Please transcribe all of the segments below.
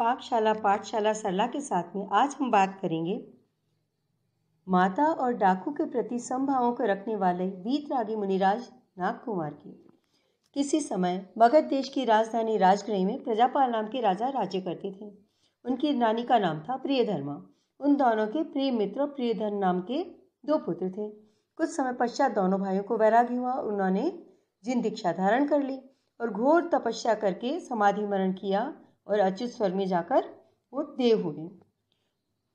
पाकशाला पाठशाला सरला के साथ में आज हम बात करेंगे माता और डाकू के प्रति समभावों को रखने वाले वीतरागी मुनिराज नागकुमार की। किसी समय मगध देश की राजधानी राजगृह में प्रजापाल नाम के राजा राज्य करते थे। उनकी रानी का नाम था प्रियधर्मा। उन दोनों के प्रिय मित्र प्रियधन नाम के 2 पुत्र थे। कुछ समय पश्चात दोनों भाइयों को वैराग्य हुआ। उन्होंने जिन दीक्षा धारण कर ली और घोर तपस्या करके समाधि मरण किया और अच्युत स्वर्ग में जाकर वो देव हुए।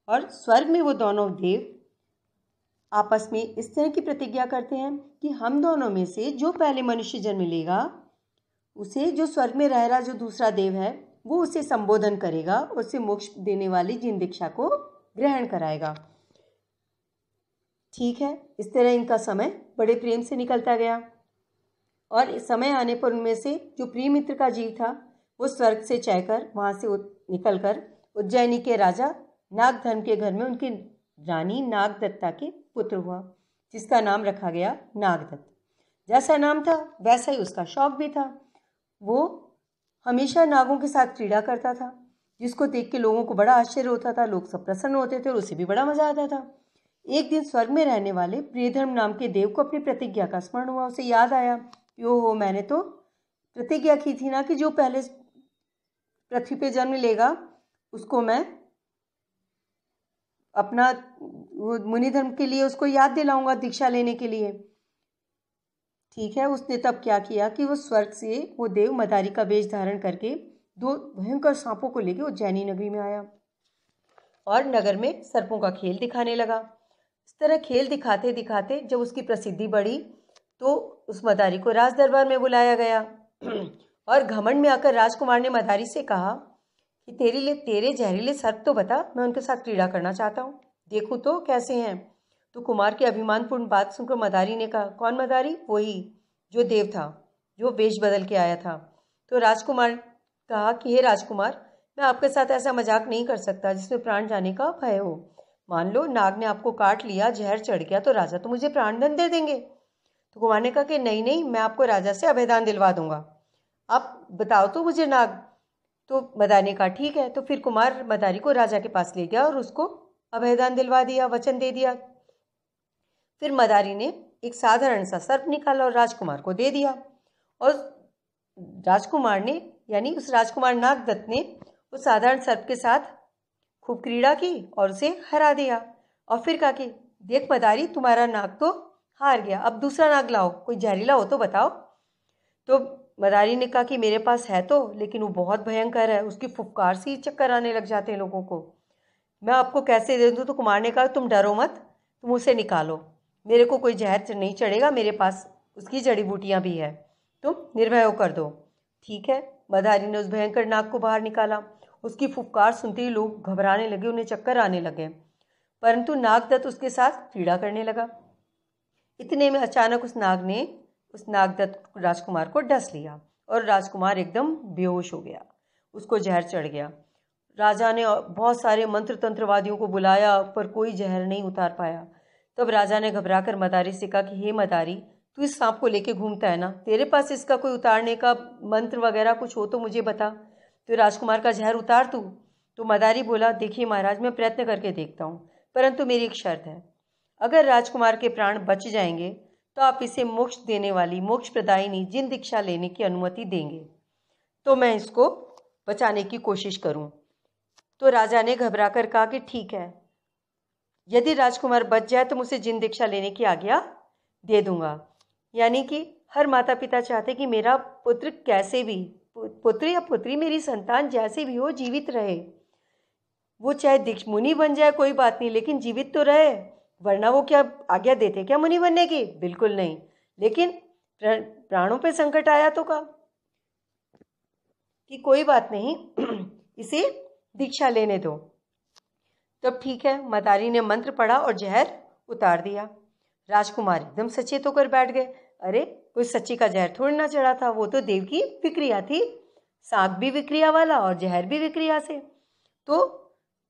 और स्वर्ग में वो दोनों देव आपस में इस तरह की प्रतिज्ञा करते हैं कि हम दोनों में से जो पहले मनुष्य जन्म लेगा उसे जो स्वर्ग में रह रहा जो दूसरा देव है वो उसे संबोधन करेगा, उसे मोक्ष देने वाली जिन दीक्षा को ग्रहण कराएगा। ठीक है, इस तरह इनका समय बड़े प्रेम से निकलता गया और इस समय आने पर उनमें से जो प्रिय मित्र का जीव था वो स्वर्ग से चयकर वहाँ से निकलकर उज्जैनी के राजा नागधर्म के घर में उनकी रानी नागदत्ता के पुत्र हुआ, जिसका नाम रखा गया नागदत्त। जैसा नाम था वैसा ही उसका शौक भी था। वो हमेशा नागों के साथ क्रीड़ा करता था, जिसको देख के लोगों को बड़ा आश्चर्य होता था। लोग सब प्रसन्न होते थे और उसे भी बड़ा मजा आता था। एक दिन स्वर्ग में रहने वाले प्रियधर्म नाम के देव को अपनी प्रतिज्ञा का स्मरण हुआ। उसे याद आया, ओहो, मैंने तो प्रतिज्ञा की थी ना कि जो पहले पृथ्वी पे जन्म लेगा उसको मैं अपना मुनि धर्म के लिए उसको याद दिलाऊंगा दीक्षा लेने के लिए। ठीक है, उसने तब क्या किया कि वो स्वर्ग से वो देव मदारी का वेश धारण करके 2 भयंकर सांपों को लेके उज्जैनी नगरी में आया और नगर में सर्पों का खेल दिखाने लगा। इस तरह खेल दिखाते दिखाते जब उसकी प्रसिद्धि बढ़ी तो उस मदारी को राज दरबार में बुलाया गया और घमंड में आकर राजकुमार ने मदारी से कहा कि तेरे जहरीले सर्प तो बता, मैं उनके साथ क्रीड़ा करना चाहता हूँ, देखूँ तो कैसे हैं। तो कुमार की अभिमानपूर्ण बात सुनकर मदारी ने कहा, कौन मदारी? वही जो देव था, जो वेश बदल के आया था। तो राजकुमार कहा कि हे राजकुमार, मैं आपके साथ ऐसा मजाक नहीं कर सकता जिसमें प्राण जाने का भय हो। मान लो नाग ने आपको काट लिया, जहर चढ़ गया, तो राजा तो मुझे प्राणदंड दे देंगे। तो कुमार ने कहा कि नहीं, मैं आपको राजा से अभयदान दिलवा दूंगा, आप बताओ तो मुझे नाग। तो मदारी ने कहा ठीक है। तो फिर कुमार मदारी को राजा के पास ले गया और उसको अभयदान दिलवा दिया, वचन दे दिया। फिर मदारी ने एक साधारण सा सर्प निकाला और राजकुमार को दे दिया और राजकुमार ने यानी उस राजकुमार नागदत्त ने उस साधारण सर्प के साथ खूब क्रीड़ा की और उसे हरा दिया। और फिर कहा कि देख मदारी, तुम्हारा नाग तो हार गया, अब दूसरा नाग लाओ, कोई जहरीला हो तो बताओ। तो मदारी ने कहा कि मेरे पास है तो, लेकिन वो बहुत भयंकर है, उसकी फुफकार से ही चक्कर आने लग जाते हैं लोगों को, मैं आपको कैसे दे दूँ। तो कुमार ने कहा तुम डरो मत, तुम उसे निकालो, मेरे को कोई जहर नहीं चढ़ेगा, मेरे पास उसकी जड़ी बूटियाँ भी है, तुम निर्भय होकर दो। ठीक है, मदारी ने उस भयंकर नाग को बाहर निकाला। उसकी फुफकार सुनते ही लोग घबराने लगे, उन्हें चक्कर आने लगे, परंतु नागदत्त उसके साथ क्रीड़ा करने लगा। इतने में अचानक उस नाग ने उस नागदत्त राजकुमार को डस लिया और राजकुमार एकदम बेहोश हो गया, उसको जहर चढ़ गया। राजा ने बहुत सारे मंत्र तंत्रवादियों को बुलाया पर कोई जहर नहीं उतार पाया। तब राजा ने घबराकर मदारी से कहा कि हे मदारी, तू इस सांप को लेके घूमता है ना, तेरे पास इसका कोई उतारने का मंत्र वगैरह कुछ हो तो मुझे बता, तो राजकुमार का जहर उतार तू। तो मदारी बोला, देखिए महाराज, मैं प्रयत्न करके देखता हूँ, परंतु मेरी एक शर्त है, अगर राजकुमार के प्राण बच जाएंगे तो आप इसे मोक्ष देने वाली मोक्ष प्रदायिनी जिन दीक्षा लेने की अनुमति देंगे तो मैं इसको बचाने की कोशिश करूं। तो राजा ने घबराकर कहा कि ठीक है, यदि राजकुमार बच जाए तो मुझे जिन दीक्षा लेने की आज्ञा दे दूंगा। यानी कि हर माता पिता चाहते कि मेरा पुत्र कैसे भी, पुत्र या पुत्री, मेरी संतान जैसे भी हो जीवित रहे, वो चाहे मुनि बन जाए कोई बात नहीं, लेकिन जीवित तो रहे, वरना वो क्या आज्ञा देते क्या मुनि बनने की? बिल्कुल नहीं। लेकिन प्राणों पे संकट आया तो कहा कि कोई बात नहीं, इसे दीक्षा लेने दो। तब ठीक है, मदारी ने मंत्र पढ़ा और जहर उतार दिया। राजकुमार एकदम सचेत होकर बैठ गए, अरे कोई सच्ची का जहर थोड़ी ना चढ़ा था, वो तो देव की विक्रिया थी, सांप भी विक्रिया वाला और जहर भी विक्रिया से। तो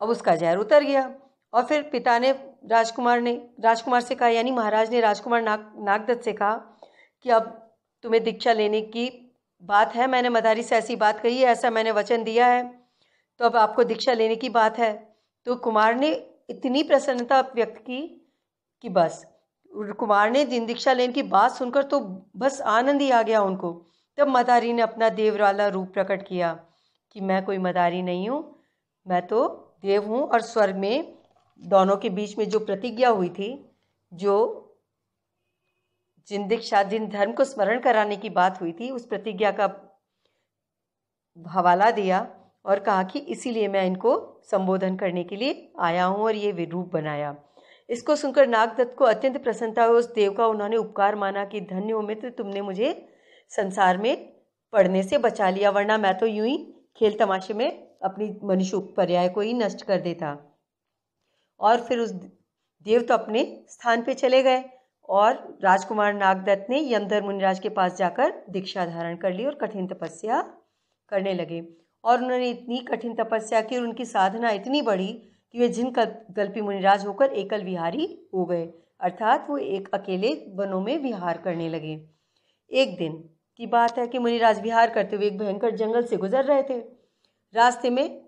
अब उसका जहर उतर गया। और फिर पिता ने राजकुमार से कहा, यानी महाराज ने राजकुमार नागदत्त से कहा कि अब तुम्हें दीक्षा लेने की बात है, मैंने मदारी से ऐसी बात कही है, ऐसा मैंने वचन दिया है, तो अब आपको दीक्षा लेने की बात है। तो कुमार ने इतनी प्रसन्नता व्यक्त की कि बस कुमार ने दिन दीक्षा लेने की बात सुनकर तो बस आनंद ही आ गया उनको। तब मदारी ने अपना देव वाला रूप प्रकट किया कि मैं कोई मदारी नहीं हूँ, मैं तो देव हूँ। और स्वर्ग में दोनों के बीच में जो प्रतिज्ञा हुई थी, जो जिन दीक्षा जिन धर्म को स्मरण कराने की बात हुई थी, उस प्रतिज्ञा का हवाला दिया और कहा कि इसीलिए मैं इनको संबोधन करने के लिए आया हूँ और ये रूप बनाया। इसको सुनकर नागदत्त को अत्यंत प्रसन्नता हुई। उस देव का उन्होंने उपकार माना कि धन्य हो मित्र, तुमने मुझे संसार में पड़ने से बचा लिया, वरना मैं तो यूं ही खेल तमाशे में अपनी मनुष्य पर्याय को ही नष्ट कर देता। और फिर उस देव तो अपने स्थान पे चले गए और राजकुमार नागदत्त ने यमधर्म मुनिराज के पास जाकर दीक्षा धारण कर ली और कठिन तपस्या करने लगे। और उन्होंने इतनी कठिन तपस्या की और उनकी साधना इतनी बढ़ी कि वे जिन कल्पी मुनिराज होकर एकल विहारी हो गए, अर्थात वो एक अकेले वनों में विहार करने लगे। एक दिन की बात है कि मुनिराज विहार करते हुए एक भयंकर जंगल से गुजर रहे थे। रास्ते में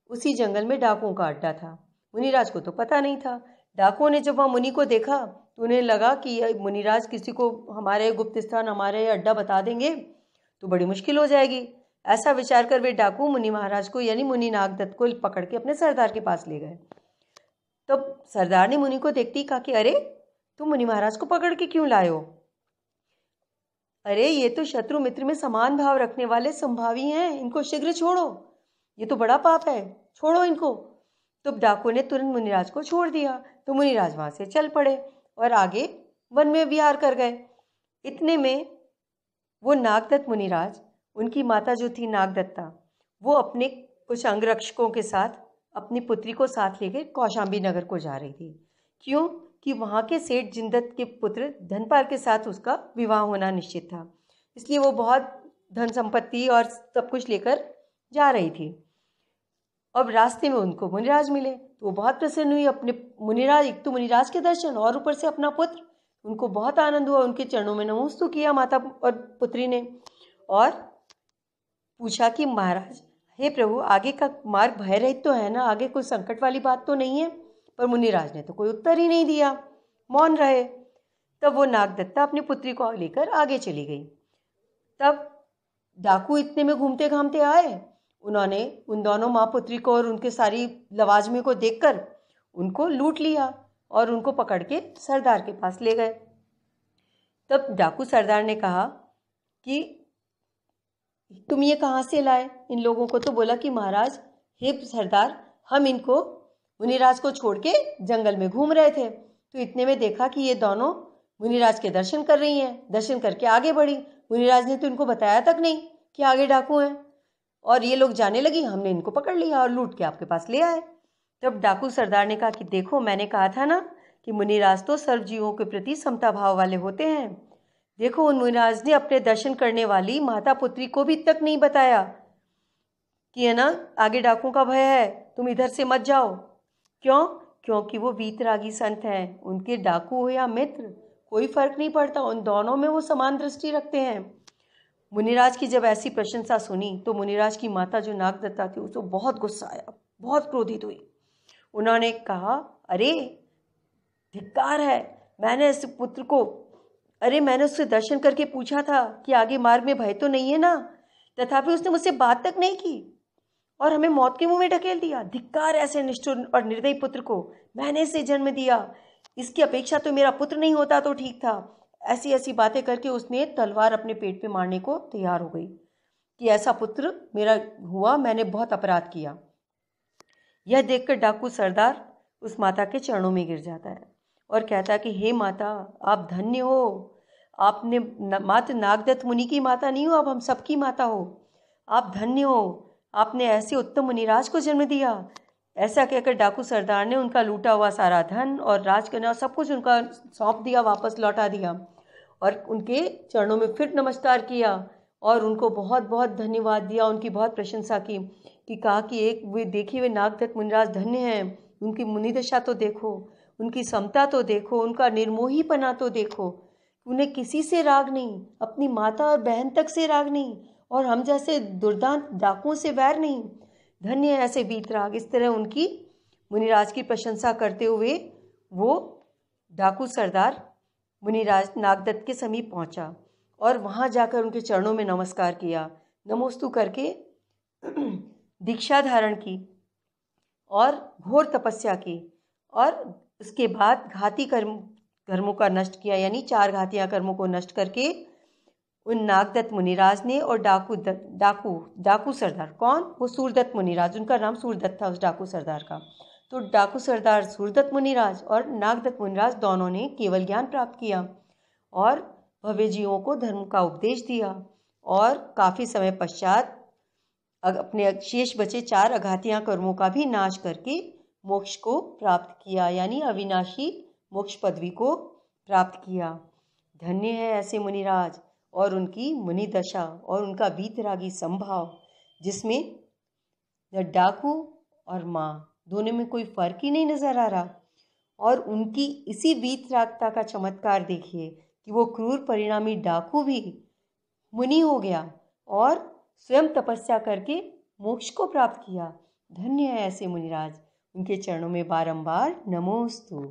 उसी जंगल में डाकुओं का अड्डा था। मुनिराज को तो पता नहीं था। डाकुओं ने जब वहाँ मुनि को देखा तो उन्हें लगा कि मुनिराज किसी को हमारे गुप्त स्थान, हमारे अड्डा बता देंगे तो बड़ी मुश्किल हो जाएगी। ऐसा विचार कर वे डाकू मुनि महाराज को यानी मुनि नागदत्त को पकड़ के अपने सरदार के पास ले गए। तब सरदार ने मुनि को देखते ही कहा कि अरे तुम मुनि महाराज को पकड़ के क्यों लाए हो? अरे ये तो शत्रु मित्र में समान भाव रखने वाले संभावी हैं, इनको शीघ्र छोड़ो, ये तो बड़ा पाप है, छोड़ो इनको। तो डाकू ने तुरंत मुनिराज को छोड़ दिया। तो मुनिराज वहां से चल पड़े और आगे वन में विहार कर गए। इतने में वो नागदत्त मुनिराज, उनकी माता जो थी नागदत्ता, वो अपने कुछ अंगरक्षकों के साथ अपनी पुत्री को साथ लेकर कौशाम्बी नगर को जा रही थी। क्यों? कि वहाँ के सेठ जिंदत के पुत्र धनपाल के साथ उसका विवाह होना निश्चित था, इसलिए वो बहुत धन संपत्ति और सब कुछ लेकर जा रही थी। अब रास्ते में उनको मुनिराज मिले तो वो बहुत प्रसन्न हुई। अपने मुनिराज, एक तो मुनिराज के दर्शन और ऊपर से अपना पुत्र, उनको बहुत आनंद हुआ। उनके चरणों में नमोस्तु किया माता और पुत्री ने और पूछा कि महाराज, हे प्रभु, आगे का मार्ग भय रहित तो है ना, आगे कोई संकट वाली बात तो नहीं है? पर मुनिराज ने तो कोई उत्तर ही नहीं दिया, मौन रहे। तब वो नागदत्ता अपनी पुत्री को लेकर आगे चली गई। तब डाकू इतने में घूमते घामते आए। उन्होंने उन दोनों माँ पुत्री को और उनके सारी लवाजमे को देखकर उनको लूट लिया और उनको पकड़ के सरदार के पास ले गए। तब डाकू सरदार ने कहा कि तुम ये कहाँ से लाए इन लोगों को? तो बोला कि महाराज, हे सरदार, हम इनको मुनिराज को छोड़ के जंगल में घूम रहे थे, तो इतने में देखा कि ये दोनों मुनिराज के दर्शन कर रही हैं। दर्शन करके आगे बढ़ी। मुनिराज ने तो इनको बताया तक नहीं कि आगे डाकू हैं, और ये लोग जाने लगी, हमने इनको पकड़ लिया और लूट के आपके पास ले आए। तब डाकू सरदार ने कहा कि देखो, मैंने कहा था ना कि मुनिराज तो सर्व जीवों के प्रति समता भाव वाले होते हैं। देखो, उन मुनिराज ने अपने दर्शन करने वाली माता पुत्री को भी तक नहीं बताया कि है ना आगे डाकुओं का भय है, तुम इधर से मत जाओ। क्यों? क्योंकि वो वीतरागी संत हैं। उनके डाकू हो या मित्र, कोई फर्क नहीं पड़ता, उन दोनों में वो समान दृष्टि रखते हैं। मुनिराज की जब ऐसी प्रशंसा सुनी तो मुनिराज की माता जो नागदत्ता थी, उसको बहुत गुस्सा आया, बहुत क्रोधित हुई। उन्होंने कहा, अरे धिक्कार है, मैंने इस पुत्र को, अरे मैंने उससे दर्शन करके पूछा था कि आगे मार्ग में भय तो नहीं है ना, तथापि उसने मुझसे बात तक नहीं की और हमें मौत के मुंह में ढकेल दिया। धिक्कार ऐसे निष्ठुर और निर्दयी पुत्र को, मैंने इसे जन्म दिया, इसकी अपेक्षा तो मेरा पुत्र नहीं होता तो ठीक था। ऐसी ऐसी बातें करके उसने तलवार अपने पेट पे मारने को तैयार हो गई कि ऐसा पुत्र मेरा हुआ, मैंने बहुत अपराध किया। यह देखकर डाकू सरदार उस माता के चरणों में गिर जाता है और कहता है कि हे माता, आप धन्य हो, आपने मात्र नागदत्त मुनि की माता नहीं हो, आप हम सबकी माता हो। आप धन्य हो, आपने ऐसे उत्तम मुनिराज को जन्म दिया। ऐसा कहकर डाकू सरदार ने उनका लूटा हुआ सारा धन और राजकन्या सब कुछ उनका सौंप दिया, वापस लौटा दिया और उनके चरणों में फिर नमस्कार किया और उनको बहुत बहुत धन्यवाद दिया, उनकी बहुत प्रशंसा की कि कहा कि एक वे देखिए, वे नागदत्त मुनिराज धन्य हैं, उनकी मुनिदशा तो देखो, उनकी समता तो देखो, उनका निर्मोहीपना तो देखो, उन्हें किसी से राग नहीं, अपनी माता और बहन तक से राग नहीं, और हम जैसे दुर्दांत डाकुओं से वैर नहीं। धन्य है ऐसे वीतराग। इस तरह उनकी मुनिराज की प्रशंसा करते हुए वो डाकू सरदार मुनिराज नागदत्त के समीप पहुंचा और वहां जाकर उनके चरणों में नमस्कार किया, नमोस्तु करके दीक्षा धारण की और घोर तपस्या की। और उसके बाद घाती कर्मों का नष्ट किया, यानी 4 घातियां कर्मों को नष्ट करके उन नागदत्त मुनिराज ने और डाकू सरदार, कौन? वो सूरदत्त मुनिराज, उनका नाम सूरदत्त था उस डाकू सरदार का। तो डाकू सरदार सूरदत्त मुनिराज और नागदत्त मुनिराज दोनों ने केवल ज्ञान प्राप्त किया और भव्य जीवों को धर्म का उपदेश दिया और काफ़ी समय पश्चात अपने शेष बचे 4 अघातियां कर्मों का भी नाश करके मोक्ष को प्राप्त किया, यानी अविनाशी मोक्ष पदवी को प्राप्त किया। धन्य है ऐसे मुनिराज और उनकी मुनि दशा और उनका वीतरागी संभाव, जिसमें डाकू और माँ दोनों में कोई फर्क ही नहीं नजर आ रहा। और उनकी इसी वीतरागता का चमत्कार देखिए कि वो क्रूर परिणामी डाकू भी मुनि हो गया और स्वयं तपस्या करके मोक्ष को प्राप्त किया। धन्य है ऐसे मुनिराज। उनके चरणों में बारंबार नमोस्तु।